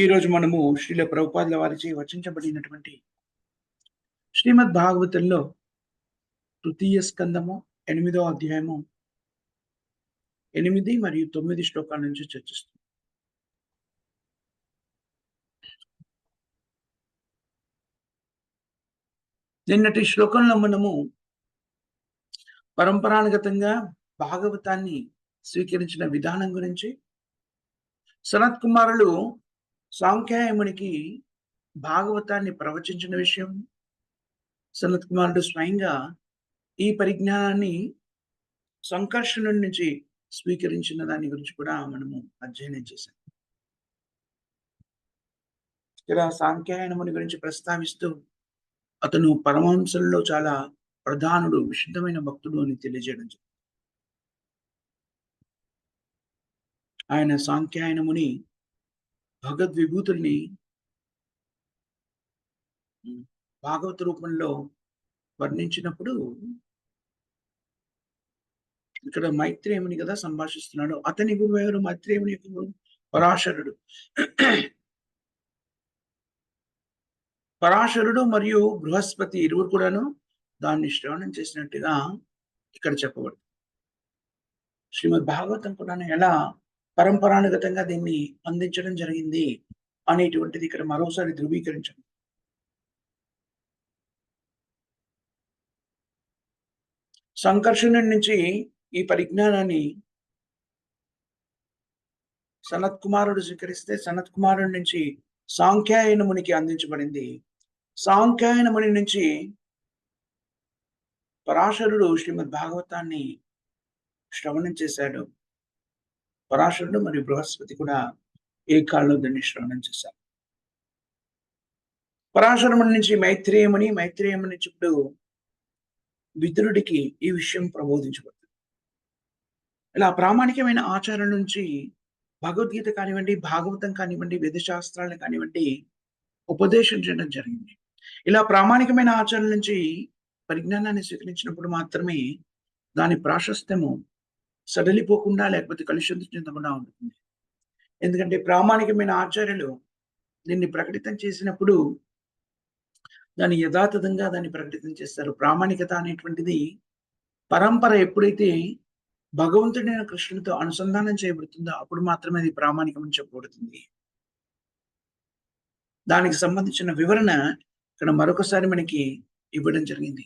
ఈరోజు మనము శ్రీల ప్రభుపాదుల వారిచే వచించబడినటువంటి శ్రీమద్ భాగవతంలో తృతీయ స్కందము 8వ అధ్యాయము 8 మరియు 9 శ్లోకాల నుంచి చర్చిస్తుంది. నిన్నటి శ్లోకంలో మనము పరంపరాగతంగా భాగవతాన్ని స్వీకరించిన విధానం గురించి, సనత్ కుమారులు సాంఖ్యాయమునికి భాగవతాన్ని ప్రవచించిన విషయం, సనత్ కుమారుడు స్వయంగా ఈ పరిజ్ఞానాన్ని సంకర్షణుడి నుంచి స్వీకరించిన దాని గురించి కూడా మనము అధ్యయనం చేశాం. ఇక్కడ సాంఖ్యాయనముని గురించి ప్రస్తావిస్తూ అతను పరమహంసల్లో చాలా ప్రధానుడు, విశుద్ధమైన భక్తుడు అని తెలియజేయడం జరిగింది. ఆయన సాంఖ్యాయనముని భగవద్విభూతుల్ని భాగవత రూపంలో వర్ణించినప్పుడు ఇక్కడ మైత్రేయుని కదా సంభాషిస్తున్నాడు. అతని గురువు ఎవరు? మైత్రేయుని యొక్క గురువు పరాశరుడు. పరాశరుడు మరియు బృహస్పతి ఇరువురు కూడాను దాన్ని శ్రవణం చేసినట్టుగా ఇక్కడ చెప్పబడుతుంది. శ్రీమద్ భాగవతం కూడా ఎలా పరంపరానుగతంగా దీన్ని అందించడం జరిగింది అనేటువంటిది ఇక్కడ మరోసారి ధృవీకరించండి. సంకర్షణుడి నుంచి ఈ పరిజ్ఞానాన్ని సనత్ కుమారుడు స్వీకరిస్తే, సనత్ కుమారుడి నుంచి సాంఖ్యాయన మునికి అందించబడింది. సాంఖ్యాయన ముని నుంచి పరాశరుడు శ్రీమద్ భాగవతాన్ని శ్రవణం చేశాడు. పరాశరుడు మరియు బృహస్పతి కూడా ఏ కాలంలో దాన్ని శ్రవణం చేశారు. పరాశరుడి నుంచి మైత్రేయముని, మైత్రేయముని నుంచి ఇప్పుడు విదురుడికి ఈ విషయం ప్రబోధించబడుతుంది. ఇలా ప్రామాణికమైన ఆచారం నుంచి భగవద్గీత కానివ్వండి, భాగవతం కానివ్వండి, వేదశాస్త్రాలను కానివ్వండి ఉపదేశం చేయడం జరిగింది. ఇలా ప్రామాణికమైన ఆచారం నుంచి పరిజ్ఞానాన్ని స్వీకరించినప్పుడు మాత్రమే దాని ప్రాశస్త్యము సడలిపోకుండా లేకపోతే కలుషితం చెందకుండా ఉంటుంది. ఎందుకంటే ప్రామాణికమైన ఆచార్యులు దీన్ని ప్రకటితం చేసినప్పుడు దాన్ని యథాతథంగా దాన్ని ప్రకటితం చేస్తారు. ప్రామాణికత అనేటువంటిది పరంపర ఎప్పుడైతే భగవంతుడైన కృష్ణుడితో అనుసంధానం చేయబడుతుందో అప్పుడు మాత్రమే అది ప్రామాణికమని చెప్పబడుతుంది. దానికి సంబంధించిన వివరణ ఇక్కడ మరొకసారి మనకి ఇవ్వడం జరిగింది.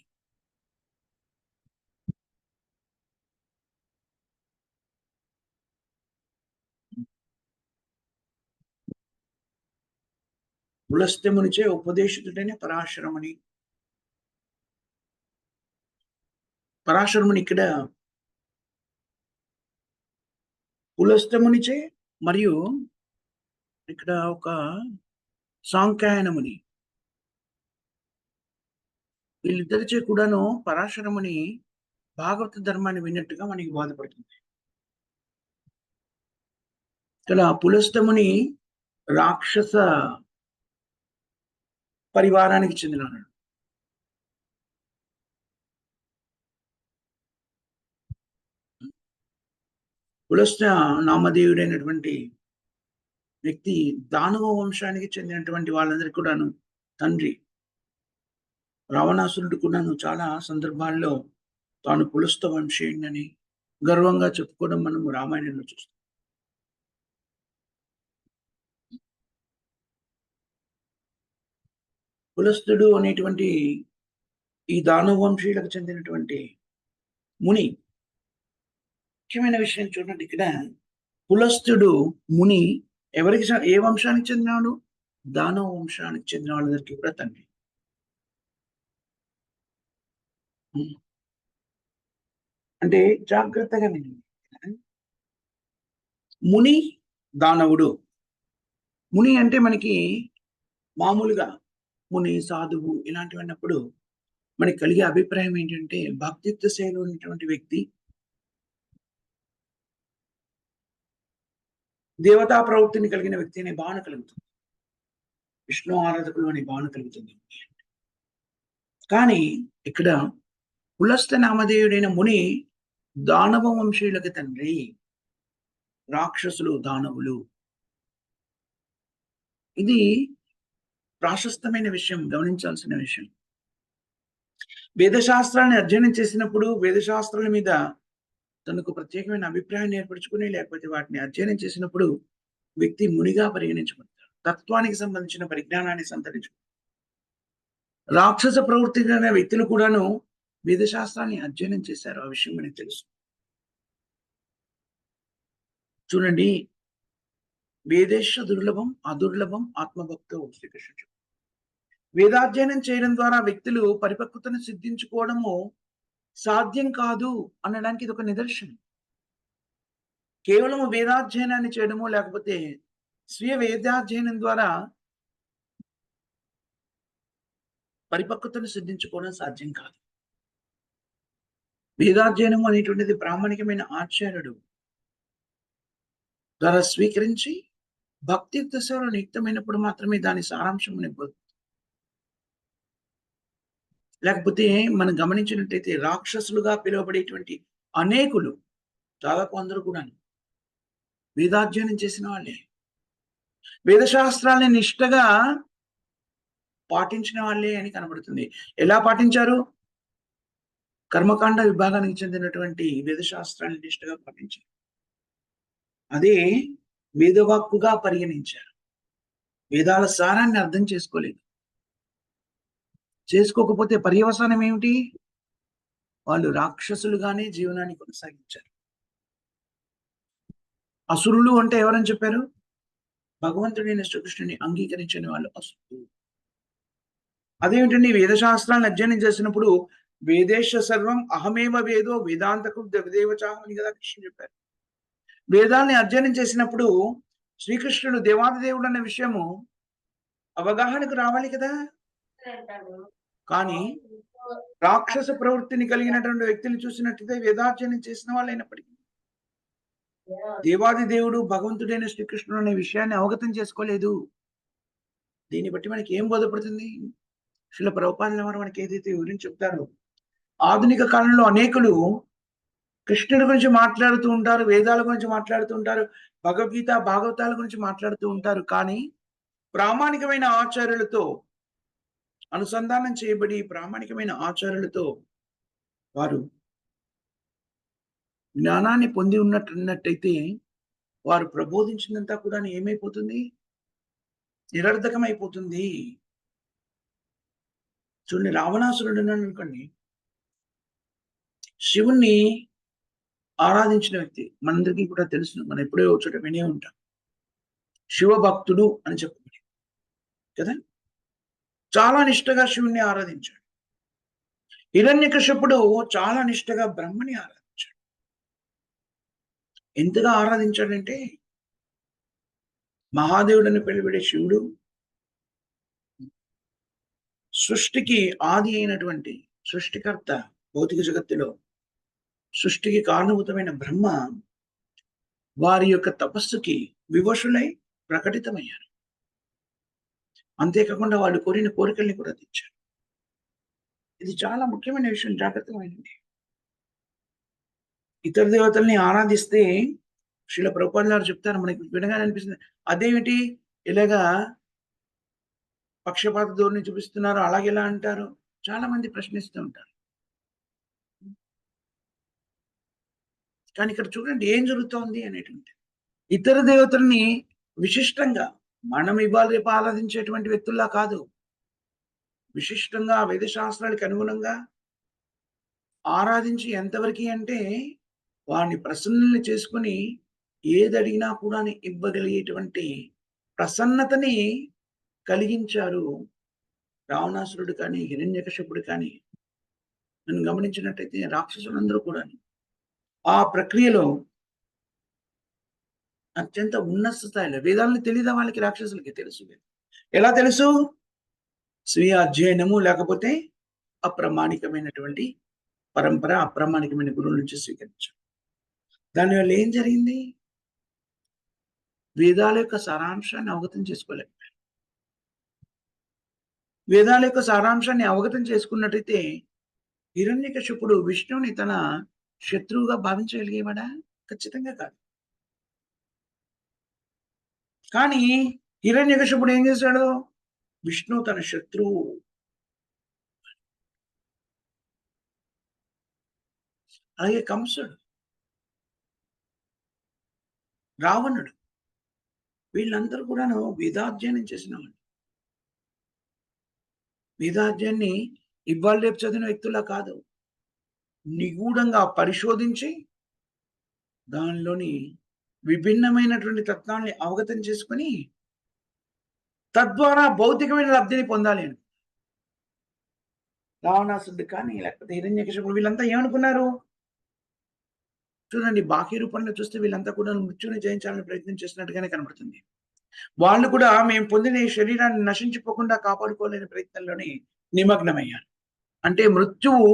పులస్త్యమునిచే ఉపదేశితుడైన పరాశరముని. పరాశరముని ఇక్కడ పులస్త్యమునిచే మరియు ఇక్కడ ఒక సాంఖ్యాయనముని, వీళ్ళిద్దరిచే కూడాను పరాశరముని భాగవత ధర్మాన్ని విన్నట్టుగా మనకి బోధపడుతుంది. ఇక్కడ పులస్త్యముని రాక్షస పరివారానికి చెందినవాడు. పులస్త్య నామధేయుడైనటువంటి వ్యక్తి దానవ వంశానికి చెందినటువంటి వాళ్ళందరికీ కూడాను తండ్రి. రావణాసురుడు కూడాను చాలా సందర్భాల్లో తాను పులస్త్య వంశీయుడని గర్వంగా చెప్పుకోవడం మనం రామాయణంలో చూస్తాం. పులస్తుడు అనేటువంటి ఈ దానవ వంశీయులకు చెందినటువంటి ముని, ముఖ్యమైన విషయం చూడండి. ఇక్కడ పులస్తుడు ముని ఎవరికి, ఏ వంశానికి చెందినవాడు? దానవ వంశానికి చెందిన వాళ్ళందరికీ కూడా తండ్రి. అంటే జాగ్రత్తగా వినండి. ముని దానవుడు. ముని అంటే మనకి మామూలుగా ముని, సాధువు ఇలాంటివి అన్నప్పుడు మనకి కలిగే అభిప్రాయం ఏంటంటే భక్తిత్వ శైలి ఉన్నటువంటి వ్యక్తి, దేవతా ప్రవృత్తిని కలిగిన వ్యక్తి అనే భావన కలుగుతుంది. విష్ణు ఆరాధకులు అనే భావన కలుగుతుంది. కానీ ఇక్కడ పులస్త్య నామధేయుడైన ముని దానవ వంశీయులకి తండ్రి. రాక్షసులు, దానవులు. ఇది ప్రాశస్తమైన విషయం, గమనించాల్సిన విషయం. వేదశాస్త్రాన్ని అధ్యయనం చేసినప్పుడు వేదశాస్త్రాల మీద తనకు ప్రత్యేకమైన అభిప్రాయాన్ని ఏర్పరచుకుని, లేకపోతే వాటిని అధ్యయనం చేసినప్పుడు వ్యక్తి మునిగా పరిగణించబడతాడు. తత్వానికి సంబంధించిన పరిజ్ఞానాన్ని సంతరించుకుంటాడు. రాక్షస ప్రవృత్తి కలిగిన వ్యక్తులు కూడాను వేదశాస్త్రాన్ని అధ్యయనం చేశారు. ఆ విషయం మనకు తెలుసు. చూడండి, వేదేశ దుర్లభం అదుర్లభం ఆత్మభక్తో శ్రీకృష్ణుడు. వేదాధ్యయనం చేయడం ద్వారా వ్యక్తులు పరిపక్వతను సిద్ధించుకోవడము సాధ్యం కాదు అనడానికి ఇది ఒక నిదర్శనం. కేవలం వేదాధ్యయనాన్ని చేయడము, లేకపోతే స్వీయ వేదాధ్యయనం ద్వారా పరిపక్వతను సిద్ధించుకోవడం సాధ్యం కాదు. వేదాధ్యయనం అనేటువంటిది ప్రామాణికమైన ఆచార్యుడు ద్వారా స్వీకరించి భక్తి దశలో నియుక్తమైనప్పుడు మాత్రమే దాని సారాంశం నింపదు. లేకపోతే మనం గమనించినట్టయితే రాక్షసులుగా పిలువబడేటువంటి అనేకులు, దాదాపు అందరూ కూడా వేదాధ్యయనం చేసిన వాళ్ళే, వేదశాస్త్రాలని నిష్ఠగా పాటించిన వాళ్ళే అని కనబడుతుంది. ఎలా పాటించారు? కర్మకాండ విభాగానికి చెందినటువంటి వేదశాస్త్రాన్ని నిష్ఠగా పాటించారు. అదే వేదవాక్కుగా పరిగణించారు. వేదాల సారాన్ని అర్థం చేసుకోలేదు. చేసుకోకపోతే పర్యవసానం ఏమిటి? వాళ్ళు రాక్షసులుగానే జీవనాన్ని కొనసాగించారు. అసురులు అంటే ఎవరని చెప్పారు? భగవంతుడైన శ్రీకృష్ణుని అంగీకరించని వాళ్ళు అసురులు. అదేమిటండి? వేదశాస్త్రాలను అధ్యయనం చేసినప్పుడు వేదేశ సర్వం అహమేవ వేదో వేదాంతకు దేవచాహం అని కదా కృష్ణుడు చెప్పారు. వేదాల్ని అధ్యయనం చేసినప్పుడు శ్రీకృష్ణుడు దేవాది దేవుడు అన్న విషయము అవగాహనకు రావాలి కదా. కానీ రాక్షస ప్రవృత్తిని కలిగినటువంటి వ్యక్తులు చూసినట్లయితే వేదాధ్యయనం చేసిన వాళ్ళు అయినప్పటికీ దేవాది దేవుడు భగవంతుడైన శ్రీకృష్ణుడు అనే విషయాన్ని అవగతం చేసుకోలేదు. దీన్ని బట్టి మనకి ఏం బోధపడుతుంది? శ్రీల ప్రభుపాదుల వారు మనకి ఏదైతే వివరించి చెప్తారో, ఆధునిక కాలంలో అనేకులు కృష్ణుడి గురించి మాట్లాడుతూ ఉంటారు, వేదాల గురించి మాట్లాడుతూ ఉంటారు, భగవద్గీత భాగవతాల గురించి మాట్లాడుతూ ఉంటారు. కానీ ప్రామాణికమైన ఆచార్యులతో అనుసంధానం చేయబడి ప్రామాణికమైన ఆచార్యులతో వారు జ్ఞానాన్ని పొంది ఉన్నట్టయితే వారు ప్రబోధించినంతా కూడా ఏమైపోతుంది? నిరర్ధకమైపోతుంది. చూడండి, రావణాసురుడు అనుకోండి, శివుణ్ణి ఆరాధించిన వ్యక్తి మనందరికీ కూడా తెలుసు. మనం ఎప్పుడో చోట వినే ఉంటాం. శివభక్తుడు అని చెప్పబడి కదా, చాలా నిష్ఠగా శివుణ్ణి ఆరాధించాడు. హిరణ్యకశిపుడు చాలా నిష్ఠగా బ్రహ్మని ఆరాధించాడు. ఎంతగా ఆరాధించాడంటే, మహాదేవుడని పిలువబడే శివుడు, సృష్టికి ఆది అయినటువంటి సృష్టికర్త, భౌతిక జగత్తులో సృష్టికి కారణభూతమైన బ్రహ్మ వారి యొక్క తపస్సుకి వివశులై ప్రకటితమయ్యారు. అంతేకాకుండా వాళ్ళు కోరిన కోరికల్ని కూడా తెచ్చారు. ఇది చాలా ముఖ్యమైన విషయం, జాగ్రత్తమైనది. ఇతర దేవతల్ని ఆరాధిస్తే శ్రీల ప్రభుపాదుల వారు చెప్తారు, మనకి వినగానే అనిపిస్తుంది, అదేమిటి ఇలాగా పక్షపాత ధోరణి చూపిస్తున్నారు, అలాగెలా అంటారు? చాలా మంది ప్రశ్నిస్తూ ఉంటారు. కానీ ఇక్కడ చూడండి ఏం జరుగుతోంది అనేటువంటి, ఇతర దేవతల్ని విశిష్టంగా మనం ఇవాళ రేపు ఆరాధించేటువంటి వ్యక్తుల్లా కాదు, విశిష్టంగా వేదశాస్త్రాలకు అనుగుణంగా ఆరాధించి ఎంతవరకు అంటే వారిని ప్రసన్నుల్ని చేసుకుని ఏది అడిగినా కూడా ఇవ్వగలిగేటువంటి ప్రసన్నతని కలిగించారు రావణాసురుడు కానీ హిరణ్యకశిపుడు కానీ. మనం గమనించినట్టయితే రాక్షసులందరూ కూడా ఆ ప్రక్రియలో అత్యంత ఉన్నత స్థాయిలో, వేదాలను తెలియదా వాళ్ళకి? రాక్షసులకి తెలుసు. ఎలా తెలుసు? స్వీయ అధ్యయనము, లేకపోతే అప్రామాణికమైనటువంటి పరంపర, అప్రామాణికమైన గురువుల నుంచి స్వీకరించారు. దానివల్ల ఏం జరిగింది? వేదాల యొక్క సారాంశాన్ని అవగతం చేసుకోలేకపోయారు. వేదాల యొక్క సారాంశాన్ని అవగతం చేసుకున్నట్టయితే హిరణ్యకశిపుడు విష్ణువుని తన శత్రువుగా భావించగలిగేవాడా? ఖచ్చితంగా కాదు. కానీ హిరణ్యకశిపుడు ఏం చేశాడు? విష్ణు తన శత్రువు. అలాగే కంసుడు, రావణుడు, వీళ్ళందరూ కూడాను వేదాధ్యయనం చేసిన వాళ్ళు. వేదాధ్యాయాన్ని ఇవాళ రేపు చదివిన వ్యక్తులా కాదు. నిగూఢంగా పరిశోధించి దానిలోని విభిన్నమైనటువంటి తత్వాన్ని అవగతం చేసుకొని తద్వారా భౌతికమైన లబ్ధిని పొందాలి అని. రావణాసురుడు కానీ లేకపోతే హిరణ్యకశిపుడు వీళ్ళంతా ఏమనుకున్నారు? చూడండి, బాహ్య రూపంలో చూస్తే వీళ్ళంతా కూడా మృత్యువుని జయించాలని ప్రయత్నం చేస్తున్నట్టుగానే కనబడుతుంది. వాళ్ళు కూడా మేము పొందిన ఈ శరీరాన్ని నశించిపోకుండా కాపాడుకోలేని ప్రయత్నంలోనే నిమగ్నమయ్యారు. అంటే మృత్యువు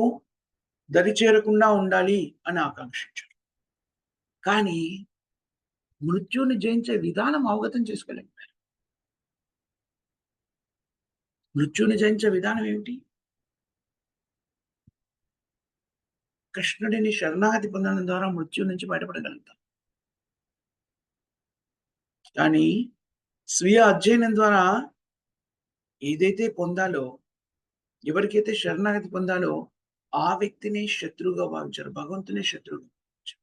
దరి చేరకుండా ఉండాలి అని ఆకాంక్షించారు. కానీ మృత్యువుని జయించే విధానం అవగతం చేసుకోలేకపోయారు. మృత్యువుని జయించే విధానం ఏమిటి? కృష్ణుడిని శరణాగతి పొందడం ద్వారా మృత్యువు నుంచి బయటపడగలుగుతాం. కానీ స్వీయ అధ్యయనం ద్వారా ఏదైతే పొందాలో, ఎవరికైతే శరణాగతి పొందాలో ఆ వ్యక్తిని శత్రువుగా భావించారు. భగవంతుని శత్రువుగా భావించారు.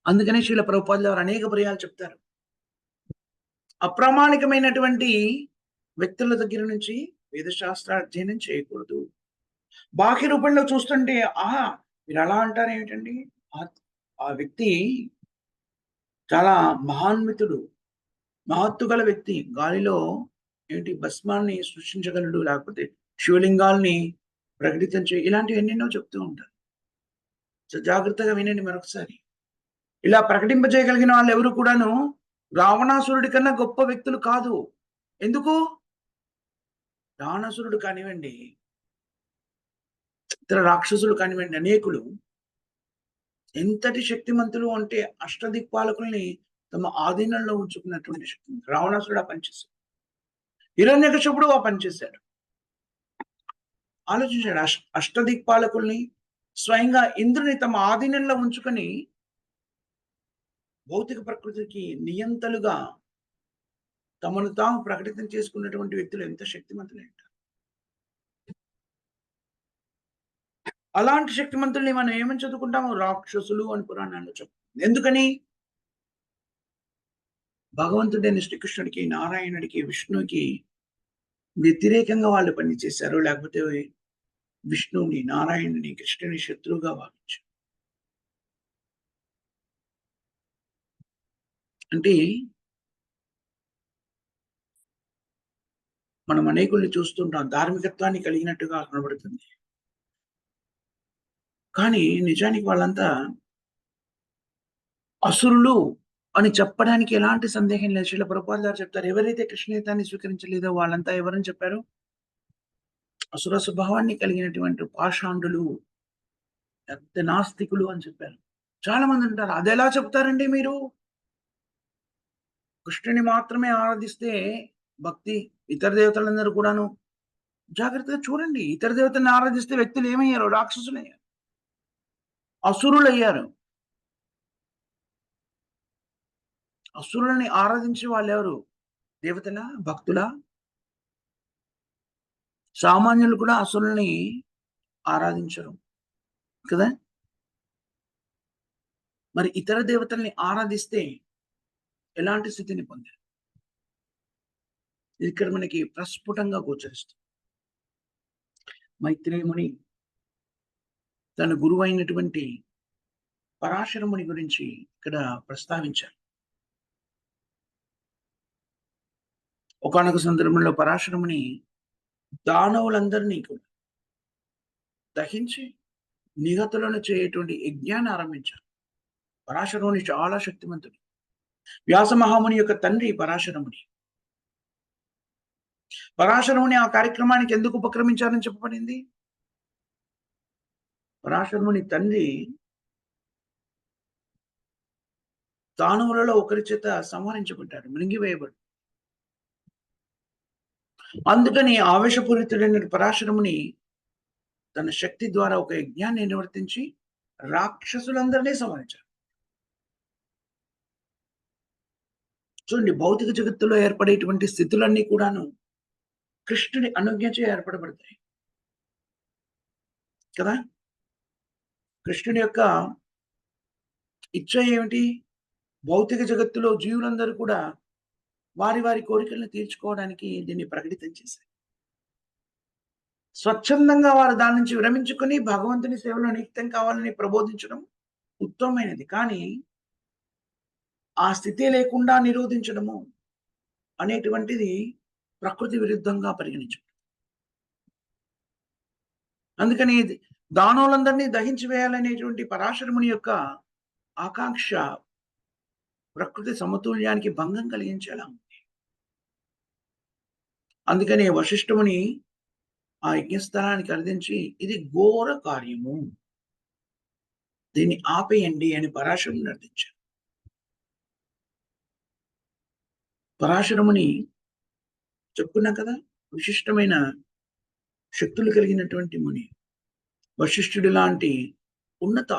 అందుకనే శ్రీల ప్రభుపాదుల వారు అనేక పర్యాలు చెప్తారు. అప్రామాణికమైనటువంటి వ్యక్తుల దగ్గర నుంచి వేదశాస్త్ర అధ్యయనం చేయకూడదు. బాహ్య రూపంలో చూస్తుంటే, ఆహా! మీరు అలా అంటారేమిటండి? ఆ వ్యక్తి చాలా మహాన్వితుడు, మహత్తు గల వ్యక్తి. గాలిలో ఏంటి భస్మాన్ని సృష్టించగలడు, లేకపోతే శివలింగాల్ని ప్రకటితం ఇలాంటివి ఎన్నెన్నో చెప్తూ ఉంటారు. సో, జాగ్రత్తగా వినండి మరొకసారి. ఇలా ప్రకటింపజేయగలిగిన వాళ్ళెవరు కూడాను రావణాసురుడి కన్నా గొప్ప వ్యక్తులు కాదు. ఎందుకు? రావణాసురుడు కానివ్వండి, ఇతర రాక్షసులు కానివ్వండి, అనేకులు ఎంతటి శక్తిమంతులు అంటే అష్టదిక్పాలకుల్ని తమ ఆధీనంలో ఉంచుకున్నటువంటి శక్తి. రావణాసురుడు ఆ పని చేశాడు. హిరణ్యకశిపుడు ఆ పని చేశాడు. ఆలోచించాడు. అష్టదిక్పాలకుల్ని స్వయంగా ఇంద్రుని తమ ఆధీనంలో ఉంచుకొని భౌతిక ప్రకృతికి నియంతలుగా తమను తాము ప్రకటితం చేసుకున్నటువంటి వ్యక్తులు ఎంత శక్తిమంతులంట. అలాంటి శక్తిమంతుల్ని మనం ఏమని చదువుకుంటాము? రాక్షసులు అని పురాణాల్లో చెప్తుంది. ఎందుకని? భగవంతుడైన శ్రీకృష్ణుడికి, నారాయణుడికి, విష్ణువుకి వ్యతిరేకంగా వాళ్ళు పని చేశారు. లేకపోతే విష్ణువుని, నారాయణుని, కృష్ణుని శత్రువుగా భావించారు. అంటే మనం అనేకుల్ని చూస్తుంటాం. ధార్మికత్వాన్ని కలిగినట్టుగా కనబడుతుంది. కానీ నిజానికి వాళ్ళంతా అసురులు అని చెప్పడానికి ఎలాంటి సందేహం లేదు. శ్రీల ప్రభుపాదుల వారు చెప్తారు. ఎవరైతే కృష్ణగీతాన్ని స్వీకరించలేదో వాళ్ళంతా ఎవరని చెప్పారు? అసుర స్వభావాన్ని కలిగినటువంటి పాషాండులు, పెద్ద నాస్తికులు అని చెప్పారు. చాలా మంది ఉంటారు. అదెలా చెప్తారండి మీరు? కృష్ణుని మాత్రమే ఆరాధిస్తే భక్తి, ఇతర దేవతలందరూ కూడాను జాగ్రత్తగా చూడండి. ఇతర దేవతల్ని ఆరాధిస్తే వ్యక్తులు ఏమయ్యారు? రాక్షసులయ్యారు. అసురులయ్యారు. అసురులని ఆరాధించే వాళ్ళెవరు? దేవతలా? భక్తులా? సామాన్యులు కూడా అసురుల్ని ఆరాధించరు కదా! మరి ఇతర దేవతల్ని ఆరాధిస్తే ఎలాంటి స్థితిని పొందారు? ఇది ఇక్కడ మనకి ప్రస్ఫుటంగా గోచరిస్తుంది. మైత్రేయ ముని తన గురువైనటువంటి పరాశర ముని గురించి ఇక్కడ ప్రస్తావించారు. ఒకానొక సందర్భంలో పరాశర ముని దానవులందరినీ కూడా దహించి నిహతులను చేయటువంటి యజ్ఞాన్ని ఆరంభించారు. పరాశర ముని చాలా శక్తివంతుడు. వ్యాస మహాముని యొక్క తండ్రి పరాశర ముని. పరాశర ముని ఆ కార్యక్రమానికి ఎందుకు ఉపక్రమించారని చెప్పబడింది? పరాశర ముని తండ్రి దానవులలో ఒకరి చేత సంహరించబడ్డాడు, మృంగివేయబడ్డాడు. అందుకని ఆవేశపూరితుడైన పరాశర ముని తన శక్తి ద్వారా ఒక యజ్ఞాన్ని నిర్వర్తించి రాక్షసులందరినీ సంహరించారు. చూడండి, భౌతిక జగత్తులో ఏర్పడేటువంటి స్థితులన్నీ కూడాను కృష్ణుడి అనుజ్ఞచే ఏర్పడబడతాయి కదా! కృష్ణుడి యొక్క ఇచ్చ ఏమిటి? భౌతిక జగత్తులో జీవులందరూ కూడా వారి వారి కోరికలను తీర్చుకోవడానికి దీన్ని ప్రకటితం చేశారు. స్వచ్ఛందంగా వారు దాని నుంచి విరమించుకొని భగవంతుని సేవలో నిత్యం కావాలని ప్రబోధించడం ఉత్తమమైనది. కానీ ఆ స్థితి లేకుండా నిరోధించడము అనేటువంటిది ప్రకృతి విరుద్ధంగా పరిగణించబడింది. అందుకని దానవులందరినీ దహించి వేయాలనేటువంటి పరాశర ముని యొక్క ఆకాంక్ష ప్రకృతి సమతుల్యానికి భంగం కలిగించేలా ఉంది. అందుకని వశిష్ఠముని ఆ యజ్ఞస్థలానికి అర్థించి, ఇది ఘోర కార్యము, దీన్ని ఆపేయండి అని పరాశరుని అర్థించారు. పరాశరముని చెప్పుకున్నాం కదా, విశిష్టమైన శక్తులు కలిగినటువంటి ముని. వశిష్ఠుడి లాంటి ఉన్నత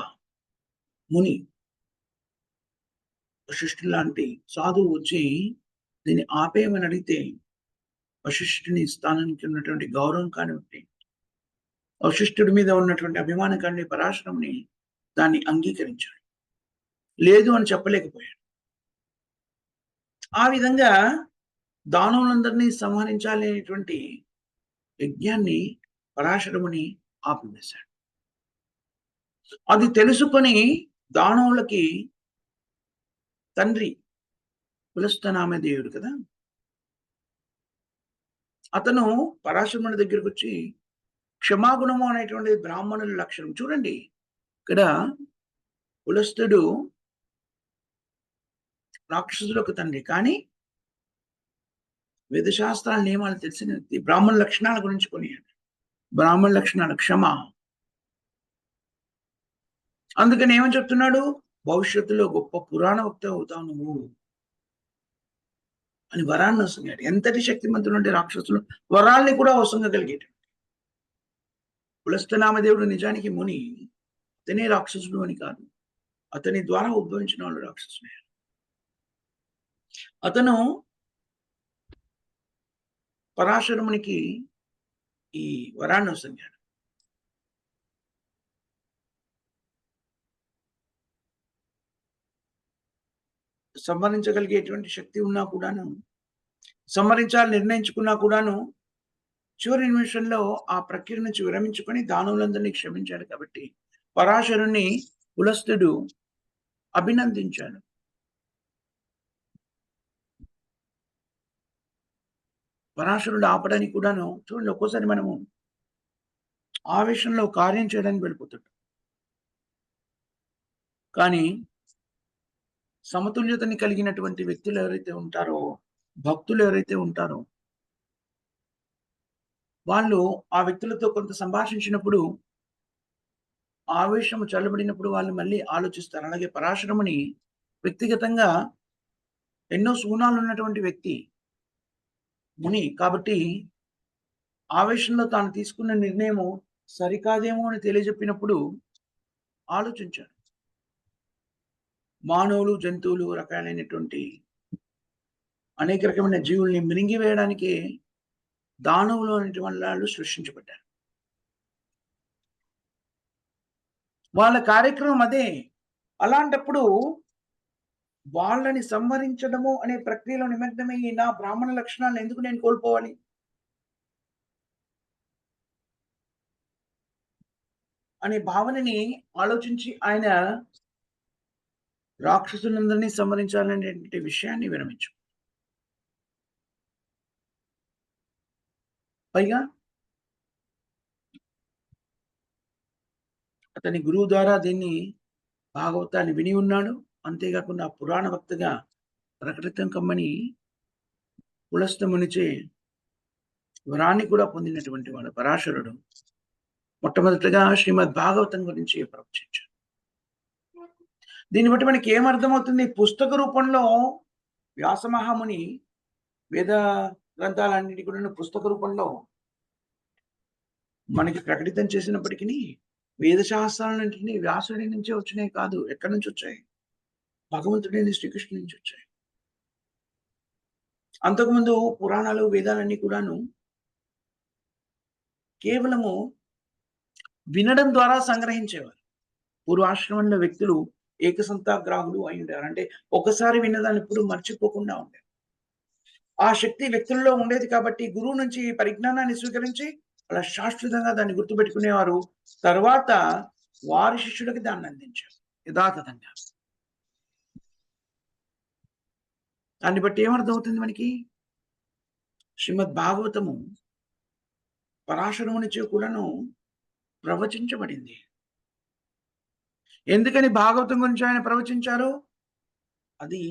ముని, వశిష్ఠుడు లాంటి సాధువు వచ్చి దీన్ని ఆపేయమని అడిగితే వశిష్ఠుని స్థానానికి ఉన్నటువంటి గౌరవం కానివ్వండి, వశిష్ఠుడి మీద ఉన్నటువంటి అభిమానం కానీ పరాశరముని దాన్ని అంగీకరించాడు. లేదు అని చెప్పలేకపోయాడు. ఆ విధంగా దానవులందరినీ సంహరించాలి అనేటువంటి యజ్ఞాన్ని పరాశరముని ఆపివేశాడు. అది తెలుసుకొని దానవులకి తండ్రి పులస్తనామదేవుడు కదా, అతను పరాశరముని దగ్గరకు వచ్చి క్షమాగుణము అనేటువంటి బ్రాహ్మణుల లక్షణం చూడండి. ఇక్కడ పులస్తుడు రాక్షసులకు తండ్రి, కానీ వేదశాస్త్రాల నియమాలు తెలిసిన వ్యక్తి. బ్రాహ్మణ లక్షణాల గురించి కొనియాడు. బ్రాహ్మణ లక్షణాలు క్షమ. అందుకని ఏమని చెప్తున్నాడు? భవిష్యత్తులో గొప్ప పురాణ వక్త అవుతావు నువ్వు అని వరాన్ని వసంగాడు. ఎంతటి శక్తిమంతులు అంటే రాక్షసులు వరాల్ని కూడా వసంగగలిగేట. పులస్తనామదేవుడు నిజానికి ముని, అతనే రాక్షసుడు అని కాదు, అతని ద్వారా ఉద్భవించిన వాళ్ళు రాక్షసుడే. అతను పరాశరమునికి ఈ వరాన్ని వసంగాడు. సంహరించగలిగేటువంటి శక్తి ఉన్నా కూడాను, సంహరించాలని నిర్ణయించుకున్నా కూడాను, చివరి నిమిషంలో ఆ ప్రక్రియ నుంచి విరమించుకొని దానవులందరినీ క్షమించాడు. కాబట్టి పరాశరుణ్ణి పులస్తుడు అభినందించాడు. పరాశరుడు ఆపడానికి కూడాను చూడండి, ఒక్కోసారి మనము ఆవేశంలో కార్యం చేయడానికి వెళ్ళిపోతుంటాం. కానీ సమతుల్యతని కలిగినటువంటి వ్యక్తులు ఎవరైతే ఉంటారో, భక్తులు ఎవరైతే ఉంటారో, వాళ్ళు ఆ వ్యక్తులతో కొంత సంభాషించినప్పుడు ఆవేశము చల్లబడినప్పుడు వాళ్ళు మళ్ళీ ఆలోచిస్తారు. అలాగే పరాశరముని వ్యక్తిగతంగా ఎన్నో సుగుణాలు ఉన్నటువంటి వ్యక్తి, ముని. కాబట్టి ఆవేశంలో తాను తీసుకున్న నిర్ణయము సరికాదేమో అని తెలియజెప్పినప్పుడు ఆలోచించాడు. మానవులు, జంతువులు, రకాలైనటువంటి అనేక రకమైన జీవుల్ని మింగివేయడానికి దానవులు అనేటువంటి వాళ్ళు సృష్టించబడ్డారు. వాళ్ళ కార్యక్రమం అదే. అలాంటప్పుడు వాళ్ళని సంహరించడము అనే ప్రక్రియలో నిమగ్నమయ్యి నా బ్రాహ్మణ లక్షణాలను ఎందుకు నేను కోల్పోవాలి అనే భావనని ఆలోచించి ఆయన రాక్షసులందరినీ సంహరించాలనేటువంటి విషయాన్ని విరమించు. పైగా అతని గురువు ద్వారా దీన్ని భాగవతాన్ని విని ఉన్నాడు. అంతేకాకుండా పురాణ వక్తగా ప్రకటితం కమ్మని పులస్తమునిచే వరాన్ని కూడా పొందినటువంటి వాడు పరాశరుడు. మొట్టమొదటిగా శ్రీమద్ భాగవతం గురించి ప్రవచించాడు. దీన్ని బట్టి మనకి ఏమర్థమవుతుంది? పుస్తక రూపంలో వ్యాసమహాముని వేద గ్రంథాలన్నిటి కూడా పుస్తక రూపంలో మనకి ప్రకటితం చేసినప్పటికీ వేద శాస్త్రాలన్నింటినీ వ్యాసుడి నుంచే వచ్చినాయి కాదు. ఎక్కడి నుంచి వచ్చాయి? భగవంతుడైన శ్రీకృష్ణుడి నుంచి వచ్చాయి. అంతకుముందు పురాణాలు, వేదాలన్నీ కూడాను కేవలము వినడం ద్వారా సంగ్రహించేవారు. పూర్వాశ్రమంలో వ్యక్తులు ఏకసంతాగ్రాహులు అయ్యుండారు. అంటే ఒకసారి విన్నదాన్ని ఎప్పుడు మర్చిపోకుండా ఉండేవారు. ఆ శక్తి వ్యక్తుల్లో ఉండేది కాబట్టి గురువు నుంచి పరిజ్ఞానాన్ని స్వీకరించి అలా శాశ్వతంగా దాన్ని గుర్తుపెట్టుకునేవారు. తర్వాత వారి శిష్యులకి దాన్ని అందించారు యథాతథంగా. దాన్ని బట్టి ఏమర్థమవుతుంది మనకి? శ్రీమద్ భాగవతము పరాశరమునిచే కూడాను ప్రవచించబడింది. ఎందుకని భాగవతం గురించి ఆయన ప్రవచించారు? అది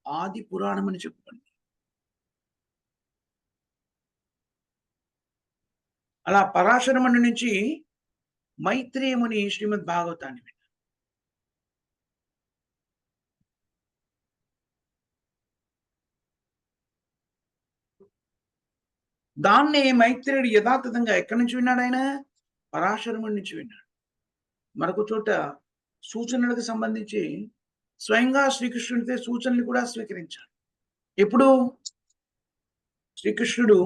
ఆది పురాణం అని చెప్పుకోండి. అలా పరాశరముని నుంచి మైత్రేయముని శ్రీమద్ భాగవతాన్ని విన్నారు. దాన్ని మైత్రేయుడు యథాతథంగా ఎక్కడి నుంచి విన్నాడు ఆయన? పరాశరముని నుంచి విన్నాడు. మరొక చోట సూచనలకు సంబంధించి స్వయంగా శ్రీకృష్ణుడితే సూచనలు కూడా స్వీకరించాడు. ఎప్పుడు? శ్రీకృష్ణుడు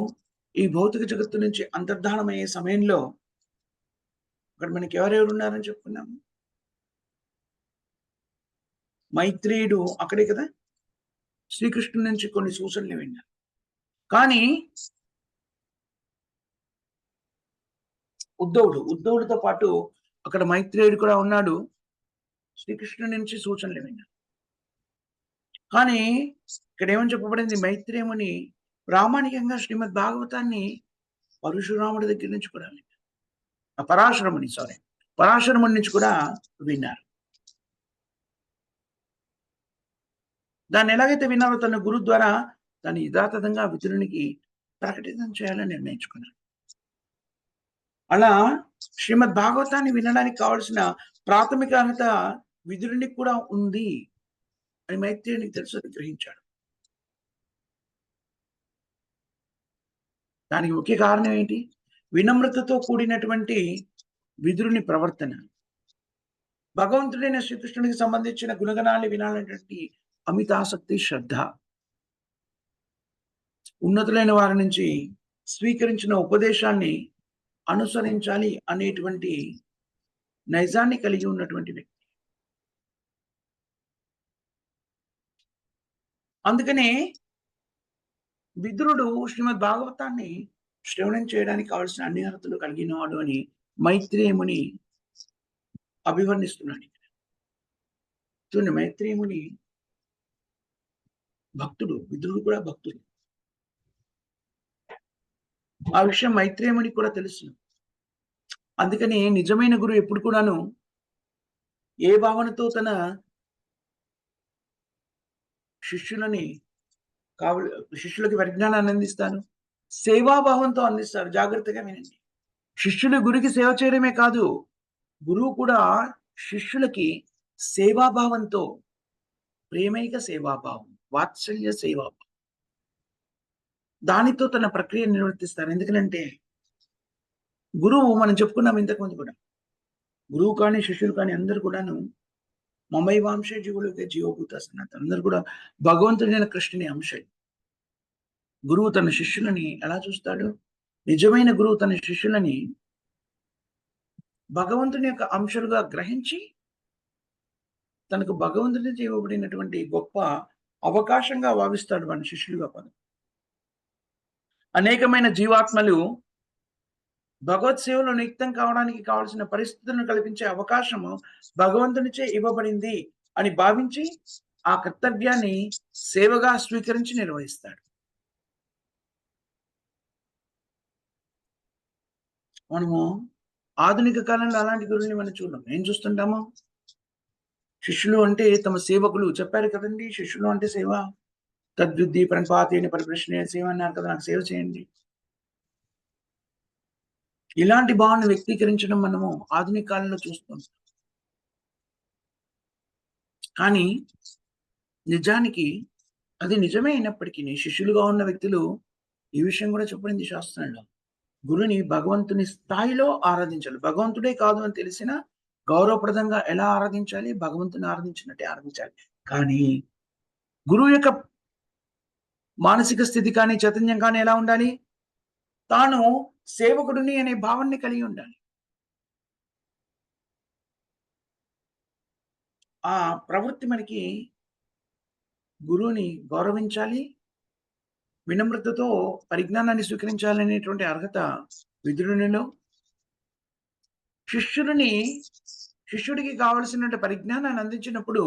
ఈ భౌతిక జగత్తు నుంచి అంతర్ధానమయ్యే సమయంలో అక్కడ మనకి ఎవరెవరు ఉన్నారని చెప్పుకున్నాము? మైత్రేయుడు అక్కడే కదా శ్రీకృష్ణుడి నుంచి కొన్ని సూచనలు విన్నారు. కానీ ఉద్ధవుడితో పాటు అక్కడ మైత్రేయుడు కూడా ఉన్నాడు. శ్రీకృష్ణుడి నుంచి సూచనలు విన్నాడు. కానీ ఇక్కడ ఏమని చెప్పబడింది? మైత్రేయముని ప్రామాణికంగా శ్రీమద్ భాగవతాన్ని పరశురాముడి దగ్గర నుంచి కూడా విన్నారు. పరాశరముని నుంచి కూడా విన్నారు. దాన్ని ఎలాగైతే విన్నారో తన గురువు ద్వారా దాన్ని యథాతథంగా విదురునికి ప్రకటితం చేయాలని నిర్ణయించుకున్నాడు. అలా శ్రీమద్ భాగవతాన్ని వినడానికి కావలసిన ప్రాథమిక అర్హత విదురునికి కూడా ఉంది అని మైత్రేయునికి తెలుసు, గ్రహించాడు. దానికి ముఖ్య కారణం ఏంటి? వినమ్రతతో కూడినటువంటి విదురుని ప్రవర్తన, భగవంతుడైన శ్రీకృష్ణుడికి సంబంధించిన గుణగణాన్ని వినాలనేటువంటి అమితాసక్తి, శ్రద్ధ, ఉన్నతులైన వారి నుంచి స్వీకరించిన ఉపదేశాన్ని అనుసరించాలి అనేటువంటి నైజాన్ని కలిగి ఉన్నటువంటి వ్యక్తి. అందుకనే విదురుడు శ్రీమద్ భాగవతాన్ని శ్రవణం చేయడానికి కావలసిన అన్ని అర్హతలు కలిగిన వాడు అని మైత్రేయముని అభివర్ణిస్తున్నాడు. చూడండి, మైత్రేయముని భక్తుడు, విదురుడు కూడా భక్తుడు. ఆ విషయం మైత్రేయమునికి కూడా తెలుసు. అందుకని నిజమైన గురువు ఎప్పుడు కూడాను ఏ భావనతో తన శిష్యులకి పరిజ్ఞానాన్ని అందిస్తాను? సేవాభావంతో అందిస్తారు. జాగ్రత్తగా వినండి. శిష్యులు గురికి సేవ చేయడమే కాదు, గురువు కూడా శిష్యులకి సేవాభావంతో, ప్రేమైక సేవాభావం, వాత్సల్య సేవాభావం, దానితో తన ప్రక్రియ నిర్వర్తిస్తారు. ఎందుకంటే గురువు, మనం చెప్పుకున్నాం ఇంతకుముందు కూడా, గురువు కానీ శిష్యులు కానీ అందరూ కూడాను మమైవాంశ జీవులకే జీవభూత సనాతన, అందరూ కూడా భగవంతుడైన కృష్ణుని అంశం. గురువు తన శిష్యులని ఎలా చూస్తాడు? నిజమైన గురువు తన శిష్యులని భగవంతుని యొక్క అంశాలుగా గ్రహించి తనకు భగవంతుని ఇవ్వబడినటువంటి గొప్ప అవకాశంగా భావిస్తాడు మన శిష్యులుగా. అనేకమైన జీవాత్మలు భగవత్ సేవలో నియుక్తం కావడానికి కావాల్సిన పరిస్థితులను కల్పించే అవకాశము భగవంతునిచే ఇవ్వబడింది అని భావించి ఆ కర్తవ్యాన్ని సేవగా స్వీకరించి నిర్వహిస్తాడు. మనము ఆధునిక కాలంలో అలాంటి గురువుని మనం చూడడం. ఏం చూస్తుంటాము? శిష్యులు అంటే తమ సేవకులు. చెప్పారు కదండి, శిష్యులు అంటే సేవ. తద్విద్ది ప్రణపాతేన పరిప్రశ్న సేవ అన్నారు కదా, నాకు సేవ చేయండి. ఇలాంటి భావన వ్యక్తీకరించడం మనము ఆధునిక కాలంలో చూస్తాం. కానీ నిజానికి అది నిజమే అయినప్పటికీ శిష్యులుగా ఉన్న వ్యక్తులు ఈ విషయం కూడా చెప్పడింది శాస్త్రంలో. గురుని భగవంతుని స్థాయిలో ఆరాధించాలి. భగవంతుడే కాదు అని తెలిసిన గౌరవప్రదంగా ఎలా ఆరాధించాలి? భగవంతుని ఆరాధించినట్టే ఆరాధించాలి. కానీ గురువు యొక్క మానసిక స్థితి కానీ చైతన్యం కానీ ఎలా ఉండాలి? తాను సేవకుడిని అనే భావాన్ని కలిగి ఉండాలి. ఆ ప్రవృత్తి మనకి గురువుని గౌరవించాలి. వినమ్రతతో పరిజ్ఞానాన్ని స్వీకరించాలనేటువంటి అర్హత విదురునిలో, శిష్యుడికి కావలసిన పరిజ్ఞానాన్ని అందించినప్పుడు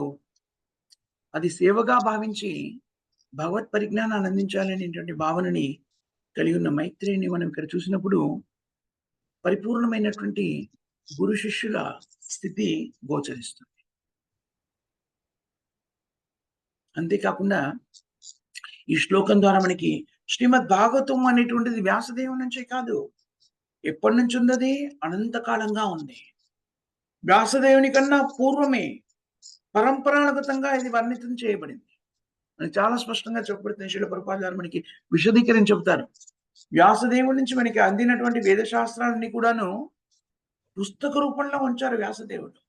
అది సేవగా భావించి భగవత్ పరిజ్ఞానాన్ని అందించాలనేటువంటి భావనని కలిగి ఉన్న మైత్రేయిని మనం ఇక్కడ చూసినప్పుడు పరిపూర్ణమైనటువంటి గురు శిష్యుల స్థితి గోచరిస్తుంది. అంతేకాకుండా ఈ శ్లోకం ద్వారా మనకి శ్రీమద్ భాగవతం అనేటువంటిది వ్యాసదేవుని నుంచే కాదు, ఎప్పటి నుంచి ఉన్నది? అనంతకాలంగా ఉంది. వ్యాసదేవుని కన్నా పూర్వమే పరంపరాగతంగా ఇది వర్ణితం చేయబడింది. అని చాలా స్పష్టంగా చెప్పబడుతుంది. శ్రీల ప్రభుపాదులు గారు మనకి విశదీకరించి చెబుతారు. వ్యాసదేవుడి నుంచి మనకి అందినటువంటి వేద శాస్త్రాలన్నీ కూడాను పుస్తక రూపంలో ఉంచారు వ్యాసదేవుడు.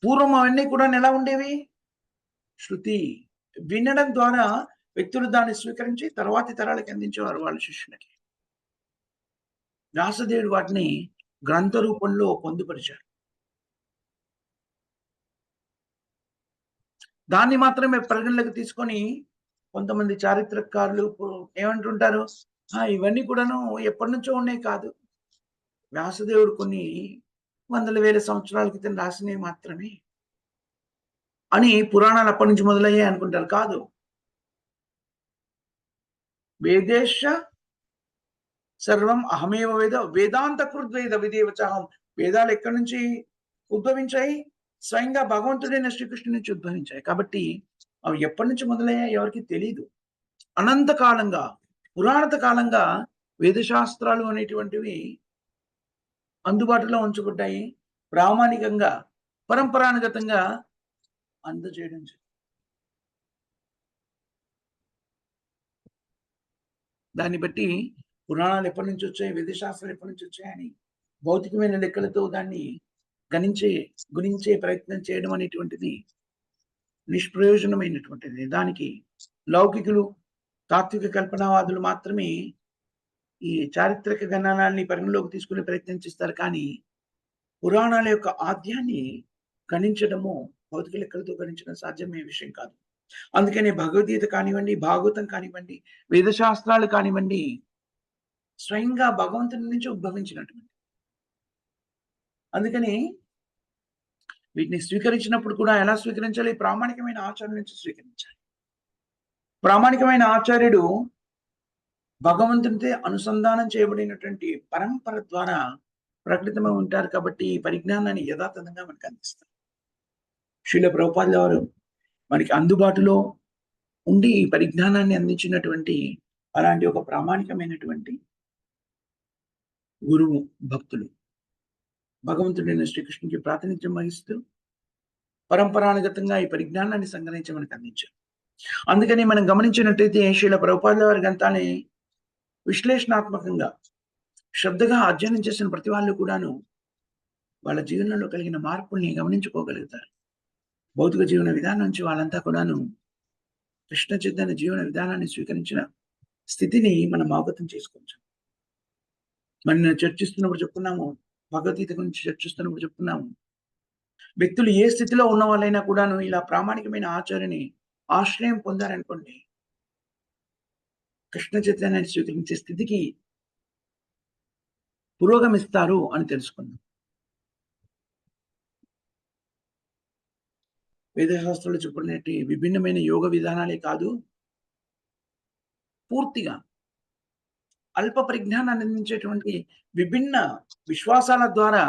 పూర్వం అవన్నీ కూడా ఎలా ఉండేవి? శృతి వినడం ద్వారా వ్యక్తులు దాన్ని స్వీకరించి తర్వాతి తరాలకి అందించేవారు వాళ్ళ శిష్యులకి. వ్యాసదేవుడు వాటిని గ్రంథ రూపంలో పొందుపరిచారు. దాన్ని మాత్రమే పరిగణలోకి తీసుకొని కొంతమంది చారిత్రకారులు ఏమంటుంటారు, ఇవన్నీ కూడాను ఎప్పటి నుంచో ఉన్నాయి కాదు, వ్యాసదేవుడు కొన్ని వందల వేల సంవత్సరాల క్రితం రాసినవి మాత్రమే అని పురాణాలు అప్పటి నుంచి మొదలయ్యాయి అనుకుంటారు. కాదు. వేదేశ సర్వం అహమేవ వేద వేదాంత కృద్వేద విదేవచాహం. వేదాలు ఎక్కడి నుంచి ఉద్భవించాయి? స్వయంగా భగవంతుడైన శ్రీకృష్ణుడి నుంచి ఉద్భవించాయి. కాబట్టి అవి ఎప్పటి నుంచి మొదలయ్యాయి ఎవరికి తెలియదు. అనంత కాలంగా, పురాణత కాలంగా వేదశాస్త్రాలు అనేటువంటివి అందుబాటులో ఉంచబడ్డాయి. ప్రామాణికంగా, పరంపరానుగతంగా అందజేయడం. దాన్ని బట్టి పురాణాలు ఎప్పటి నుంచి వచ్చాయి, వేదశాస్త్రాలు ఎప్పటి నుంచి వచ్చాయని భౌతికమైన లెక్కలతో దాన్ని గుణించే ప్రయత్నం చేయడం అనేటువంటిది నిష్ప్రయోజనమైనటువంటిది. దానికి లౌకికులు, తాత్విక కల్పనావాదులు మాత్రమే ఈ చారిత్రక గణనాల్ని పరిగణలోకి తీసుకునే ప్రయత్నం చేస్తారు. కానీ పురాణాల యొక్క ఆద్యాన్ని గణించడము భౌతిక లెక్కలతో గణించడం సాధ్యమయ్యే విషయం కాదు. అందుకని భగవద్గీత కానివ్వండి, భాగవతం కానివ్వండి, వేదశాస్త్రాలు కానివ్వండి, స్వయంగా భగవంతుని నుంచి ఉద్భవించినటువంటి. అందుకని వీటిని స్వీకరించినప్పుడు కూడా ఎలా స్వీకరించాలి? ప్రామాణికమైన ఆచార్య నుంచి స్వీకరించాలి. ప్రామాణికమైన ఆచార్యుడు భగవంతునితో అనుసంధానం చేయబడినటువంటి పరంపర ద్వారా ప్రకటితమై ఉంటారు. కాబట్టి ఈ పరిజ్ఞానాన్ని యథాతథంగా మనకు అందిస్తారు. శ్రీల ప్రభుపాదుల వారు మనకి అందుబాటులో ఉండి ఈ పరిజ్ఞానాన్ని అందించినటువంటి అలాంటి ఒక ప్రామాణికమైనటువంటి గురువు భక్తులు. భగవంతుడైన శ్రీకృష్ణునికి ప్రాతినిధ్యం వహిస్తూ పరంపరానుగతంగా ఈ పరిజ్ఞానాన్ని సంగ్రహించి మనకు అందించారు. అందుకని మనం గమనించినట్టయితే శ్రీల ప్రభుపాదుల వారి గ్రంథాన్ని విశ్లేషణాత్మకంగా శ్రద్ధగా అధ్యయనం చేసిన ప్రతి వాళ్ళు కూడాను వాళ్ళ జీవనంలో కలిగిన మార్పుల్ని గమనించుకోగలుగుతారు. భౌతిక జీవన విధానం నుంచి వాళ్ళంతా కూడాను కృష్ణ చైతన్య జీవన విధానాన్ని స్వీకరించిన స్థితిని మనం అవగతం చేసుకోవచ్చు. మనం చర్చిస్తున్నప్పుడు చెప్పుకున్నాము, భగవద్గీత గురించి చర్చిస్తున్నప్పుడు చెప్పుకున్నాము, వ్యక్తులు ఏ స్థితిలో ఉన్న వాళ్ళైనా కూడాను ఇలా ప్రామాణికమైన ఆచార్యని ఆశ్రయం పొందారనుకోండి, కృష్ణ చైతన్యాన్ని స్వీకరించే స్థితికి పురోగమిస్తారు అని తెలుసుకున్నాం. వేదశాస్త్రాలు చెప్పినట్టు విభిన్నమైన యోగ విధానాలే కాదు, పూర్తిగా అల్ప పరిజ్ఞానాన్ని అందించేటువంటి విభిన్న విశ్వాసాల ద్వారా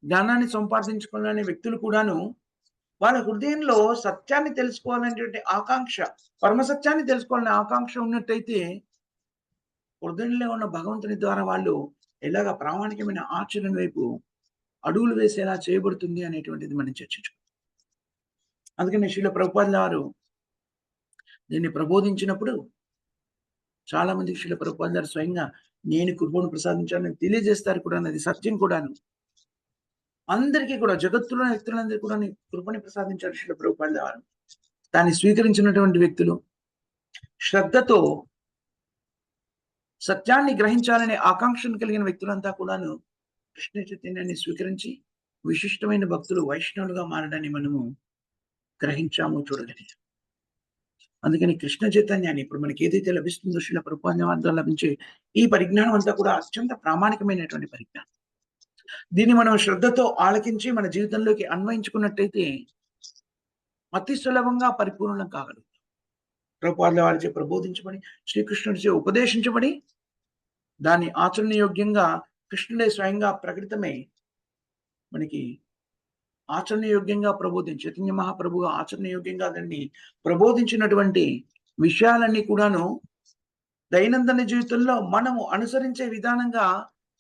జ్ఞానాన్ని సంపాదించుకోవాలనే వ్యక్తులు కూడాను వాళ్ళ హృదయంలో సత్యాన్ని తెలుసుకోవాలనేటువంటి ఆకాంక్ష, పరమ సత్యాన్ని తెలుసుకోవాలనే ఆకాంక్ష ఉన్నట్టయితే హృదయంలో ఉన్న భగవంతుని ద్వారా వాళ్ళు ఎలాగ ప్రామాణికమైన ఆచరణ వైపు అడుగులు వేసేలా చేయబడుతుంది అనేటువంటిది మనం చర్చించుకుంటాం. అందుకని శ్రీల ప్రభుపాదుల వారు దీన్ని ప్రబోధించినప్పుడు చాలా మంది శ్రీల ప్రభుపాదుల వారు స్వయంగా నేను కృపను ప్రసాదించాలని తెలియజేస్తారు కూడా. అది సత్యం కూడాను. అందరికీ కూడా, జగత్తులో వ్యక్తులందరికీ కూడా కృపని ప్రసాదించారు శ్రీల ప్రభుపాదుల వారు. దాన్ని స్వీకరించినటువంటి వ్యక్తులు శ్రద్ధతో సత్యాన్ని గ్రహించాలనే ఆకాంక్షను కలిగిన వ్యక్తులంతా కూడాను కృష్ణ చైతన్యాన్ని స్వీకరించి విశిష్టమైన భక్తులు వైష్ణవులుగా మారడాన్ని మనము గ్రహించాము, చూడగలిగాం. అందుకని కృష్ణ చైతన్యాన్ని ఇప్పుడు మనకి ఏదైతే లభిస్తుందో శ్రీల ప్రభుపాద లభించే ఈ పరిజ్ఞానం అంతా కూడా అత్యంత ప్రామాణికమైనటువంటి పరిజ్ఞానం. దీన్ని మనం శ్రద్ధతో ఆలకించి మన జీవితంలోకి అన్వయించుకున్నట్టయితే అతి సులభంగా పరిపూర్ణం కాగలుగుతాం. ప్రభుపాదుల వారిచే ప్రబోధించబడి, శ్రీకృష్ణుడిచే ఉపదేశించబడి, దాన్ని ఆచరణయోగ్యంగా కృష్ణుడే స్వయంగా ప్రకటితమై మనకి ఆచరణయోగ్యంగా చైతన్య మహాప్రభుగా ఆచరణయోగ్యంగా దాన్ని ప్రబోధించినటువంటి విషయాలన్నీ కూడాను దైనందిన జీవితంలో మనము అనుసరించే విధానంగా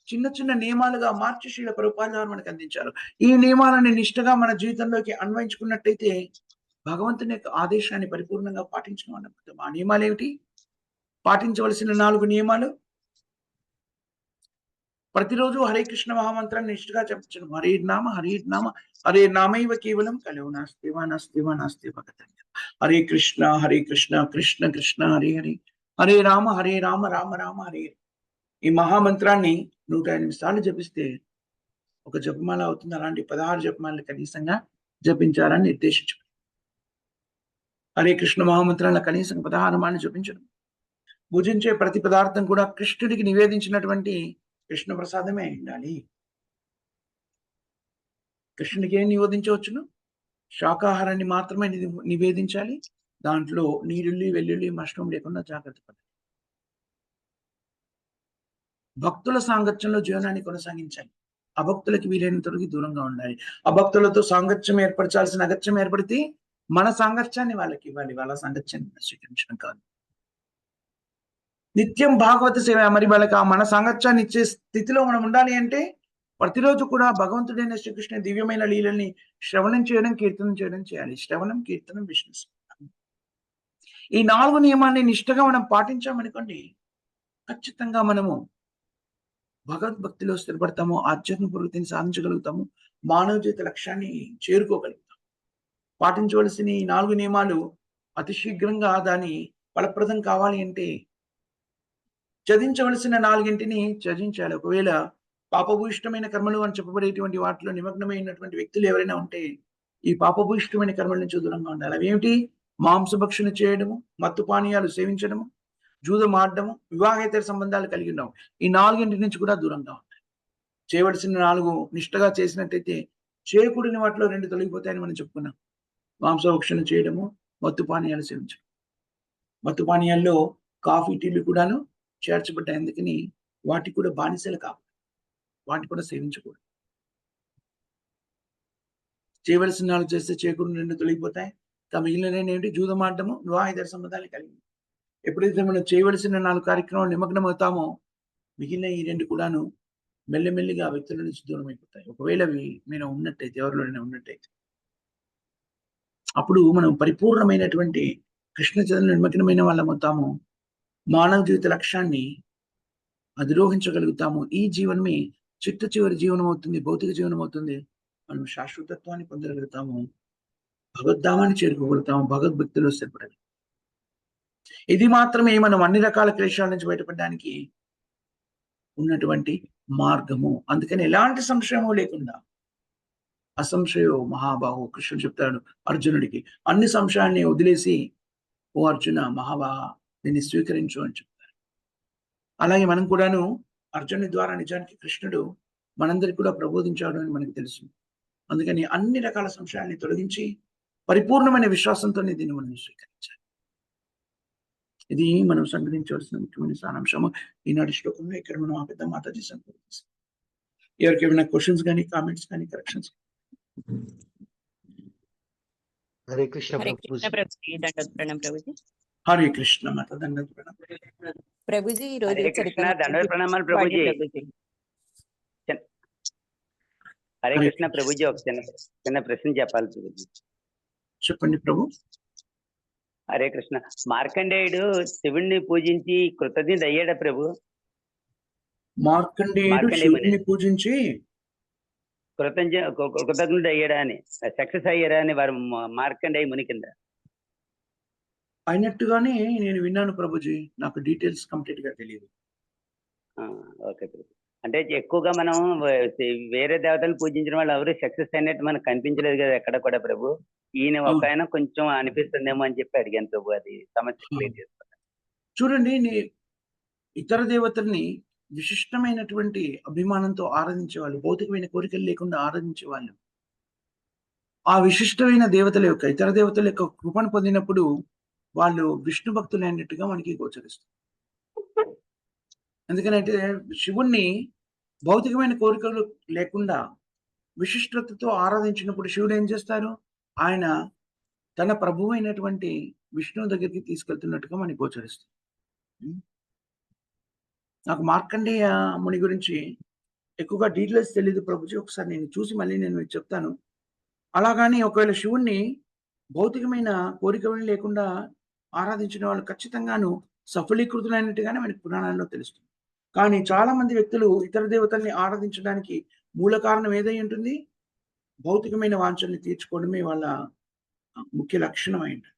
చిన్న చిన్న నియమాలుగా మార్చి శ్రీల ప్రభుపాదుల వారు మనకు అందించారు. ఈ నియమాలని నిష్ఠగా మన జీవితంలోకి అన్వయించుకున్నట్టయితే భగవంతుని యొక్క ఆదేశాన్ని పరిపూర్ణంగా పాటించడం అన్నమాట. ఆ నియమాలు ఏమిటి? పాటించవలసిన 4 నియమాలు. ప్రతిరోజు హరే కృష్ణ మహామంత్రాన్ని నిష్ఠగా చెప్పించడం. హరే నామ హరే నామైవ కేవలం కలవు నాస్తివా నాస్తివా నాస్తివా గతన్య. హరే కృష్ణ కృష్ణ కృష్ణ హరే హరే, హరే రామ రామ రామ హరే. ఈ మహామంత్రాన్ని 108 సార్లు జపిస్తే ఒక జపమాల అవుతుంది. అలాంటి 16 జపమాలను కనీసంగా జపించాలని నిర్దేశించు. హరే కృష్ణ మహామంత్రాల కనీసం 16 మాలను జపించడం. భుజించే ప్రతి పదార్థం కూడా కృష్ణుడికి నివేదించినటువంటి కృష్ణ ప్రసాదమే ఉండాలి. కృష్ణుడికి ఏం నివేదించవచ్చును? శాకాహారాన్ని మాత్రమే నివేదించాలి. దాంట్లో నీరుల్లి వెల్లుల్లి మష్రూమ్ లేకుండా జాగ్రత్త పడాలి. భక్తుల సాంగత్యంలో జీవనాన్ని కొనసాగించాలి. అభక్తులకి వీలైనంతవరకు దూరంగా ఉండాలి. అభక్తులతో సాంగత్యం ఏర్పరచాల్సిన అగత్యం ఏర్పడితే మన సాంగత్యాన్ని వాళ్ళకి ఇవ్వాలి, వాళ్ళ సాంగత్యాన్ని స్వీకరించడం కాదు. నిత్యం భాగవత సేవ. మరి వాళ్ళకి మన సాంగత్యాన్ని ఇచ్చే స్థితిలో మనం ఉండాలి అంటే ప్రతిరోజు కూడా భగవంతుడైన శ్రీకృష్ణ దివ్యమైన లీలల్ని శ్రవణం చేయడం, కీర్తనం చేయడం చేయాలి. శ్రవణం, కీర్తనం, విష్ణు. ఈ 4 నియమాన్ని నిష్ఠగా మనం పాటించామనుకోండి, ఖచ్చితంగా మనము భగవద్భక్తిలో స్థిరపడతాము, ఆధ్యాత్మిక ప్రగతిని సాధించగలుగుతాము, మానవ జీవిత లక్ష్యాన్ని చేరుకోగలుగుతాం. పాటించవలసిన ఈ 4 నియమాలు అతి శీఘ్రంగా దాని ఫలప్రదం కావాలి అంటే చదించవలసిన 4ంటిని చదించాలి. ఒకవేళ పాపభూయిష్టమైన కర్మలు అని చెప్పబడేటువంటి వాటిలో నిమగ్నమైనటువంటి వ్యక్తులు ఎవరైనా ఉంటే ఈ పాపభూయిష్టమైన కర్మల నుంచి దూరంగా ఉండాలి. అవేమిటి? మాంసభక్షణ చేయడము, మత్తు పానీయాలు సేవించడము, జూదం ఆడడము, వివాహేతర సంబంధాలు కలిగి ఉండడం. ఈ 4ంటి నుంచి కూడా దూరంగా ఉండాలి. చేయవలసిన 4 నిష్ఠగా చేసినట్టయితే చేయకూడని వాటిలో 2 తొలగిపోతాయని మనం చెప్పుకున్నాం. మాంసభక్షణ చేయడము, మత్తు పానీయాలు సేవించడం. మత్తు పానీయాల్లో కాఫీ, టీలు కూడాను చేర్చబడ్డాయి. అందుకని వాటికి కూడా బానిసలు కావు, వాటిని కూడా సేవించకూడదు. చేయవలసిన 4 చేస్తే చేయకూడదు 2 తొలగిపోతాయి. మిగిలిన ఏంటి? జూదం ఆడటము, వివాహేతర సంబంధాలు కలిగి. ఎప్పుడైతే మనం చేయవలసిన 4 కార్యక్రమాలు నిమగ్నం అవుతామో మిగిలిన ఈ 2 కూడాను మెల్లమెల్లిగా వ్యక్తుల నుంచి దూరం అయిపోతాయి. ఒకవేళ మీరు ఉన్నట్టయితే, ఎవరిలోనైనా ఉన్నట్టయితే, అప్పుడు మనం పరిపూర్ణమైనటువంటి కృష్ణ చైతన్యంలో నిమగ్నమైన వాళ్ళం అవుతాము. మానవ జీవిత లక్ష్యాన్ని అధిరోహించగలుగుతాము. ఈ జీవనమే చిట్ట చివరి జీవనం అవుతుంది, భౌతిక జీవనం అవుతుంది. మనం శాశ్వతత్వాన్ని పొందగలుగుతాము, భగవద్ధామాన్ని చేరుకోగలుగుతాము, భగవద్భక్తిలో స్థిరపడాలి. ఇది మాత్రమే మనం అన్ని రకాల క్లేశాల నుంచి బయటపడడానికి ఉన్నటువంటి మార్గము. అందుకని ఎలాంటి సంశయము లేకుండా అసంశయో మహాబాహు కృష్ణుడు చెప్తాడు అర్జునుడికి, అన్ని సంశయాన్ని వదిలేసి ఓ అర్జున మహాబాహ దీన్ని స్వీకరించు అని చెప్తారు. అలాగే మనం కూడాను అర్జునుడి ద్వారా నిజానికి కృష్ణుడు మనందరికి కూడా ప్రబోధించాడు అని మనకు తెలుసు. అందుకని అన్ని రకాల సంశయాన్ని తొలగించి పరిపూర్ణమైన విశ్వాసంతో దీన్ని మనం స్వీకరించాలి. ఇది మనం సంగ్రహించవలసిన ముఖ్యమైన సారాంశము ఈనాటి శ్లోకంలో. ఇక్కడ మనం ఆ పెద్ద మాతాజీ సంప్రదిస్తాం. ఎవరికి ఏమైనా క్వశ్చన్స్ కానీ, కామెంట్స్ కానీ, కరెక్షన్స్? హరే కృష్ణ హరే కృష్ణ మాత దండోత్ ప్రణామం ప్రభుజీ. ఈ రోజు దండోత్ ప్రణామాలు ప్రభుజీ. హరే కృష్ణ ప్రభుజీ, ఒక చిన్న ప్రశ్న చెప్పాలి ప్రభుజీ. చెప్పండి ప్రభు. హరే కృష్ణ. మార్కండేయుడు శివుణ్ణి పూజించి కృతజ్ఞుడు అయ్యాడా ప్రభు? మార్కండేయుడు శివుణ్ణి పూజించి కృతజ్ఞుడు అయ్యాడా అని, సక్సెస్ అయ్యారా అని వారు మార్కండేయ ముని కింద. అయినట్టుగానే నేను విన్నాను ప్రభుజీ. నాకు డీటెయిల్స్ కంప్లీట్‌గా తెలీదు. ఓకే ప్రభు. అంటే ఎక్కువగా మనం వేరే దేవతలు పూజించిన వాళ్ళు ఎవరు సక్సెస్ అయినట్టు మనకు కనిపించలేదు కదా ఎక్కడ కూడా ప్రభు. ఈయన ఒక అవును. ఆయన కొంచెం అనిపిస్తుందేమో అని చెప్పి అడిగాను ప్రభు. అది సమస్య క్లియర్ చేసుకోండి. చూడండి ఇతర దేవతల్ని విశిష్టమైనటువంటి అభిమానంతో ఆరాధించేవాళ్ళు. భౌతికమైన కోరికలు లేకుండా ఆరాధించేవాళ్ళు. ఆ విశిష్టమైన ఇతర దేవతల యొక్క కృపను పొందినప్పుడు వాళ్ళు విష్ణు భక్తులైనట్టుగా మనకి గోచరిస్తుంది. ఎందుకనంటే శివుణ్ణి భౌతికమైన కోరికలు లేకుండా విశిష్టతతో ఆరాధించినప్పుడు శివుడు ఏం చేస్తారు? ఆయన తన ప్రభువైనటువంటి విష్ణువు దగ్గరికి తీసుకెళ్తున్నట్టుగా మనకి గోచరిస్తుంది. హ్మ్. నాకు మార్కండేయ ముని గురించి ఎక్కువగా డీటెయిల్స్ తెలీదు ప్రభుజీ. ఒకసారి నేను చూసి మళ్ళీ నేను మీకు చెప్తాను. అలాగని ఒకవేళ శివుణ్ణి భౌతికమైన కోరికలు లేకుండా ఆరాధించిన వాళ్ళు ఖచ్చితంగాను సఫలీకృతులైనట్టుగానే మనకి పురాణాల్లో తెలుస్తుంది. కానీ చాలా మంది వ్యక్తులు ఇతర దేవతల్ని ఆరాధించడానికి మూల కారణం ఏదై ఉంటుంది? భౌతికమైన వాంఛల్ని తీర్చుకోవడమే వాళ్ళ ముఖ్య లక్షణం అయి ఉంటుంది.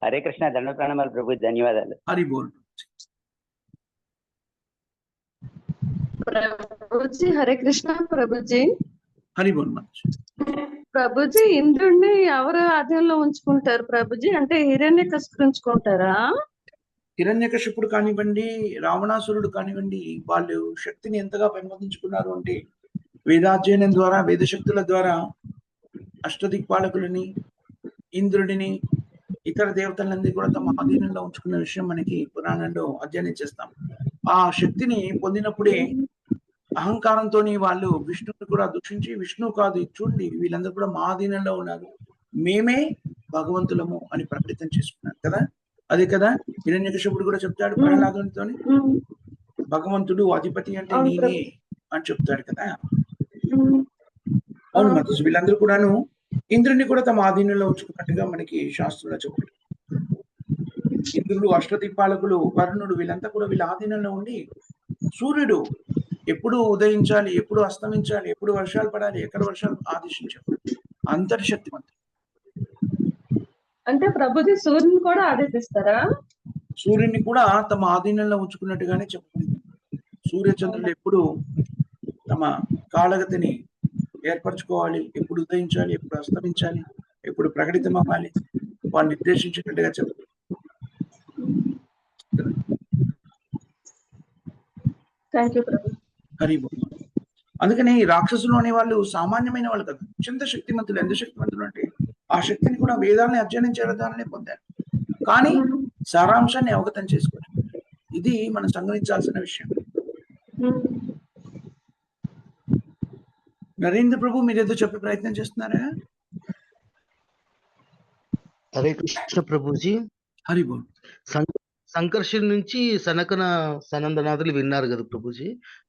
హరే కృష్ణ, దండ ప్రణామాలు ప్రభు. ధన్యవాదాలు. హరి బోల్. ప్రభుజీ హరే కృష్ణ. ప్రభుజీ హరి బోల్ మాతాజీ. ప్రభుజీ ఇంద్రుడిని ఎవరు ఆధీనంలో ఉంచుకుంటారు ప్రభుజీ? అంటే హిరణ్యకశిపుడు ఉంచుకుంటారా? హిరణ్యకశిపుడు కానివ్వండి, రావణాసురుడు కానివ్వండి, వాళ్ళు శక్తిని ఎంతగా పెంపొందించుకున్నారు అంటే వేదాధ్యయనం ద్వారా, వేదశక్తుల ద్వారా అష్టదిక్పాలకులని, ఇంద్రుడిని, ఇతర దేవతలందరినీ కూడా తమ ఆధీనంలో ఉంచుకున్న విషయం మనకి పురాణంలో అధ్యయనం చేస్తాం. ఆ శక్తిని పొందినప్పుడే అహంకారంతోని వాళ్ళు విష్ణువుని కూడా దూషించి, విష్ణువు కాదు ఇది చూడండి వీళ్ళందరూ కూడా మా ఆధీనంలో ఉన్నారు, మేమే భగవంతులము అని ప్రకటితం చేసుకున్నారు కదా. అదే కదా హిరణ్యకశిపుడు కూడా చెప్తాడు ప్రహ్లాదునితోని, భగవంతుడు అధిపతి అంటే నేనే అని చెప్తాడు కదా. అవును మాతాజీ. వీళ్ళందరూ కూడాను ఇంద్రుడిని కూడా తమ ఆధీనంలో ఉంచుకున్నట్టుగా మనకి శాస్త్రంలో చెప్పాడు. ఇంద్రుడు, అష్టదిక్పాలకులు, వరుణుడు వీళ్ళంతా కూడా వీళ్ళ ఆధీనంలో ఉండి సూర్యుడు ఎప్పుడు ఉదయించాలి, ఎప్పుడు అస్తమించాలి, ఎప్పుడు వర్షాలు పడాలి, ఎక్కడ వర్షాలు ఆదేశించాలి, అంతటి శక్తివంతుడు. అంటే ప్రభుజీ సూర్యుని కూడా ఆదేశిస్తారా? సూర్యుని కూడా తమ ఆధీనంలో ఉంచుకున్నట్టుగానే చెప్పబడింది. సూర్యచంద్రులు ఎప్పుడు తమ కాలగతిని ఏర్పరచుకోవాలి, ఎప్పుడు ఉదయించాలి, ఎప్పుడు అస్తమించాలి, ఎప్పుడు ప్రకటితం అవ్వాలి, వాళ్ళు నిర్దేశించినట్టుగా చెప్పారు. థ్యాంక్ యూ ప్రభు. హరి బోల్. అందుకని ఈ రాక్షసులు అనే వాళ్ళు సామాన్యమైన వాళ్ళు కాదు, అత్యంత శక్తిమంతులు. ఎంత శక్తిమంతులు అంటే ఆ శక్తిని కూడా వేదాలని అధ్యయనం చేయడం ద్వారానే పొందారు. కానీ సారాంశాన్ని అవగతం చేసుకోవాలి. ఇది మనం సంగ్రహించాల్సిన విషయం. నరేంద్ర ప్రభు మీరేదో చెప్పే ప్రయత్నం చేస్తున్నారా? హరే కృష్ణ ప్రభుజీ. హరి బోల్. సంకర్షణ నుంచి సనందనాథులు విన్నారు కదా ప్రభుజీ.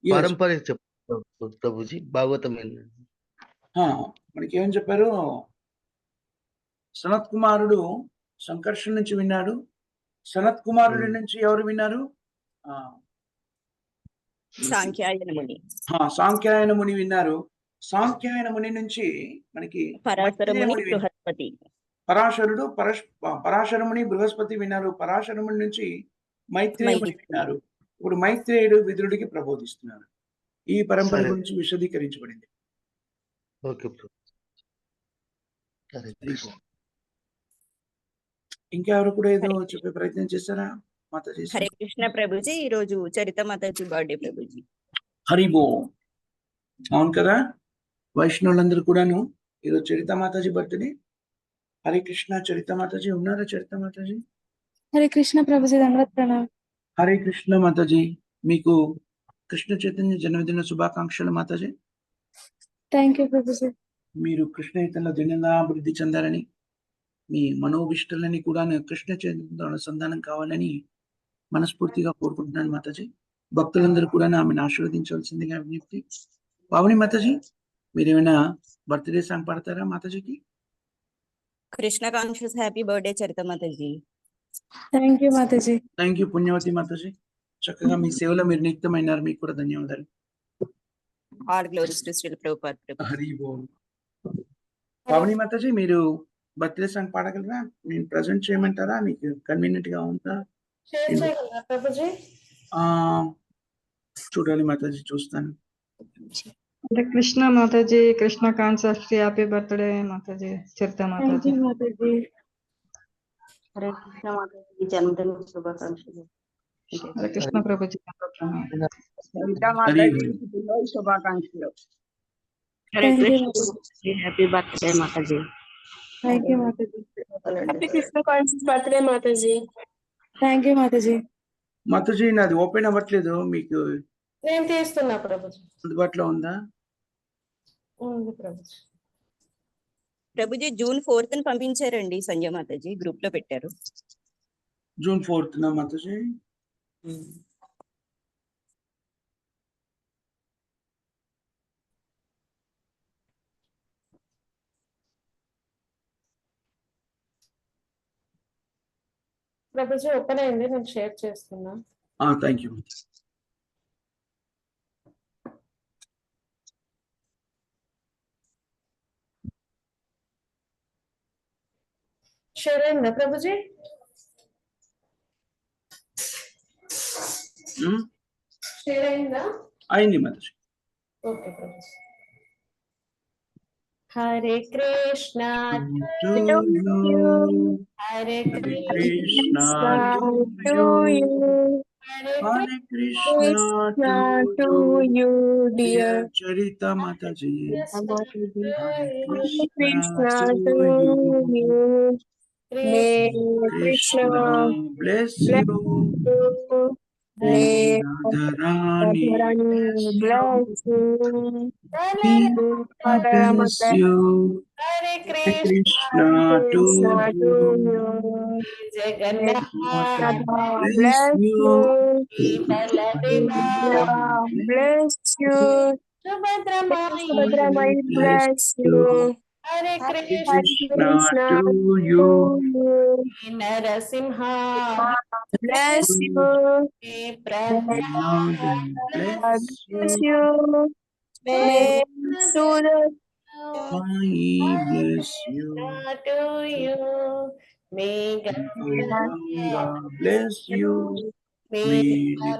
Yes. పారంపర్య చెప్పు ప్రభుజీ. భాగవతం మనకి ఏమని చెప్పారు? సనత్ కుమారుడు సంకర్షణ నుంచి విన్నాడు. సనత్ కుమారుడి నుంచి ఎవరు విన్నారు? సాంఖ్యాయన ముని. సాంఖ్యాయన ముని విన్నారు. సాంఖ్యాయన ముని నుంచి మనకి పరాశరముని, బృహస్పతి. పరాశరముని, బృహస్పతి విన్నారు. పరాశరముని నుంచి మైత్రేయుడు విన్నారు. ఇప్పుడు మైత్రేయుడు విదురుడికి ప్రబోధిస్తున్నారు. ఈ పరంపర గురించి విశదీకరించబడింది. ఇంకెవరు కూడా ఏదో చెప్పే ప్రయత్నం చేస్తారా మాతాజీ? హరే కృష్ణ ప్రభుజీ. ఈ రోజు చరిత మాతాజీ బర్త్డే ప్రభుజీ. హరిబో. అవును కదా, వైష్ణవులందరూ కూడాను ఈరోజు చరిత మాతాజీ బర్త్డే. హరే కృష్ణ. చరిత మాతాజీ ఉన్నారా? చరిత మాతాజీ. హరే కృష్ణ ప్రభుజీ. దండవత్ ప్రణామం. హరే కృష్ణ మాతాజీ. మీకు కృష్ణ చైతన్య జన్మదిన శుభాకాంక్షలు మాతాజీ. Thank you Prabhuji. మీరు కృష్ణ చైతన్యంలో దినంగా అభివృద్ధి చెందాలని, మీ మనోభిష్టలని కూడా కృష్ణ చైతన్యంతో అనుసంధానం కావాలని మనస్ఫూర్తిగా కోరుకుంటున్నాను మాతాజీ. భక్తులందరూ కూడా ఆమెను ఆశీర్వదించవలసిందిగా విజ్ఞప్తి. పావని మాతాజీ, మీరేమైనా బర్త్డే సాంగ్ పాడతారా మాతాజీకి? Krishna conscious happy birthday Charitha Mataji. Thank you Mataji. Thank you Punyavathi Mataji. చక్కగా మీ సేవలో మీరు నియుక్తమైనారు. మీకు కూడా ధన్యవాదాలు. All glories to Srila Prabhupada Prabhu. Hari Bol. Pavani Mataji, మీరు బర్త్డే సాంగ్ పాడగలరా? నేను ప్రజెంట్ చేయమంటారా? మీకు కన్వీనియంట్ గా ఉందా? ప్రభుజీ ఆ చూడాలి మాతాజీ, చూస్తాను. Hare Krishna Mataji, Krishna concept happy birthday Mataji, Charita thank Mataji. You Mataji. Hare Krishna Mataji, జన్మదిన శుభాకాంక్షలు. హరే కృష్ణ ప్రభుజీ. హరి శుభాకాంక్షలు. Thank you Mataji. Happy birthday Mataji. Thank you Mataji. Happy Krishna conscious birthday Mataji. Thank you Mataji. Mataji నాది ఓపెన్ అవ్వట్లేదు, మీకు నేను తీస్తున్నా ప్రభుజీ. అందుబాటులో ఉందా? ఉంది ప్రభుజీ. ప్రభుజీ జూన్ 4th పంపించారండి సంజయ్ మాతాజీ, గ్రూప్ లో పెట్టారు. June 4th Mataji. Prabhuji open అయింది, నేను షేర్ చేస్తున్నా. Thank you. షేర్ అయిందా ప్రభుజీ? షేర్ అయిందా? అయింది Mataji. Okay Prabhuji. Hare Krishna To you. Hare Hare Krishna Krishna to you. Hare Krishna to you. Dear Charita Mataji. Hare Krishna to you. May Krishna bless you. May Radharani bless you. Bless you. Hare Hare Krishna to you. Jagannath Bless you. bless you. Subhadramai bless you. Hare Krishna to you. Narasimha bless you. Prahlad Bless bless you. you. May Surya Sai bless you. to you. May Ganga bless you. May May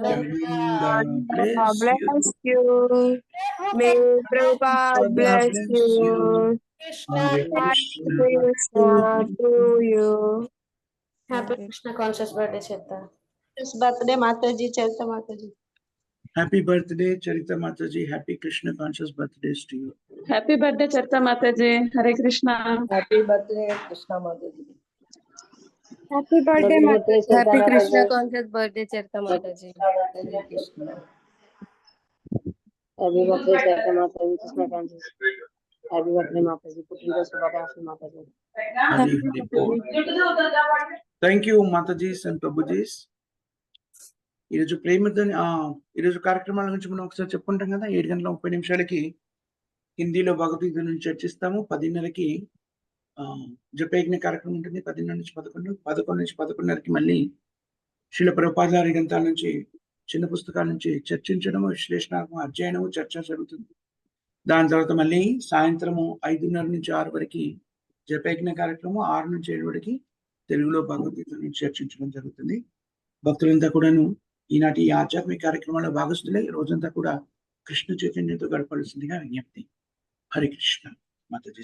Ganga bless you. May Prabhupada bless you. Hare Krishna Krishna to you. Happy Krishna conscious birthday, Cheta. Birthday Mataji, Charita Mataji. Happy birthday, Charita Mataji. Happy Krishna conscious birthdays to you. Happy birthday, Cheta Mataji. Hare Krishna. Happy birthday Krishna Mataji. Happy birthday Mataji. Happy Krishna conscious birthday Charitha Mataji. Happy birthday Charitha Mataji, Krishna conscious. Happy birthday Mataji, పుట్టినరోజు శుభాకాంక్షలు Mataji. Hari Hari Bol. Thank you, Matajis and Prabhujis. ఈరోజు ప్రేమతోని ఈరోజు కార్యక్రమాల గురించి మనం ఒకసారి చెప్పుకుంటాం కదా. 7:30 హిందీలో భగవద్గీత నుంచి చర్చిస్తాము. 10:30కి జపయజ్ఞ కార్యక్రమం ఉంటుంది. 10:30 నుంచి 11, 11 నుంచి 11:30కి మళ్ళీ శ్రీల ప్రభుపాద గ్రంథాల నుంచి, చిన్న పుస్తకాల నుంచి చర్చించడము, విశ్లేషణాత్మక అధ్యయనము, చర్చ జరుగుతుంది. దాని తర్వాత మళ్ళీ సాయంత్రము 5:30 నుంచి 6 వరకు జపయజ్ఞ కార్యక్రమం, 6 నుంచి 7 వరకు తెలుగులో భగవద్గీత నుంచి చర్చించడం జరుగుతుంది. భక్తులంతా కూడాను ఈనాటి ఈ ఆధ్యాత్మిక కార్యక్రమాల్లో భాగస్తులై రోజంతా కూడా కృష్ణ చైతన్యంతో గడపాల్సిందిగా విజ్ఞప్తి. హరి కృష్ణ మాతాజీ.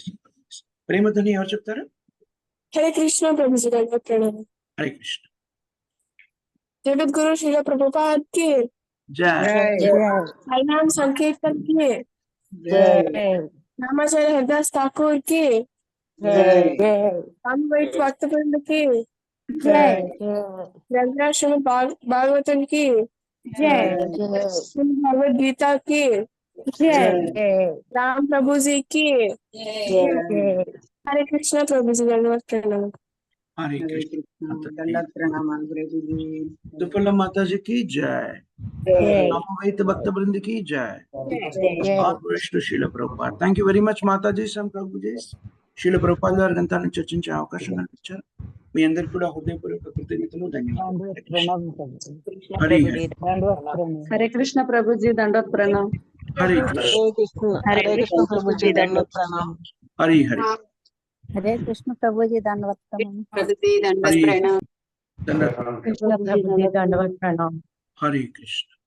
ప్రేమతోని ఎవరు చెప్తారు? హరే కృష్ణ ప్రభుజీ. ప్రణామం. హరే కృష్ణ. జగద్గురు శ్రీల ప్రభుపాద్ కి జై. హరినామ సంకీర్తన్ కి రామాచార్య హరిదాస్ ఠాకూర్ కి రామవైట్ భక్తవృంద కి గ్రంథరాజ్ శ్రీమద్ భాగవతం కి भगवद गीता की राम प्रभु जी की हरे कृष्णा प्रभु जी धन्यवाद प्रणाम। हरे कृष्ण। दुपल्ला माता जी की जय। अमृत भक्त वृंद की जय। और विष्णु शील Prabhupada. Thank you very much Mataji సం ప్రభుజీ. శీల ప్రభుపాద గారి గ్రంథాన్ని చర్చించే అవకాశం కల్పించారు. మీ అందరికి కూడా హృదయపూర్వక కృతజ్ఞతలు, ధన్యవాదాలు. हरे कृष्ण प्रभु जी दंडवत प्रणाम। हरे कृष्ण। हरे कृष्ण प्रभु जी दंडवत प्रणाम। हरि हरि। हरे कृष्ण प्रभु जी दंडवत प्रणाम। हरे దండవత్ ప్రణామం. दंडवत कृष्ण प्रभु जी दंडवत प्रणाम। हरे कृष्ण।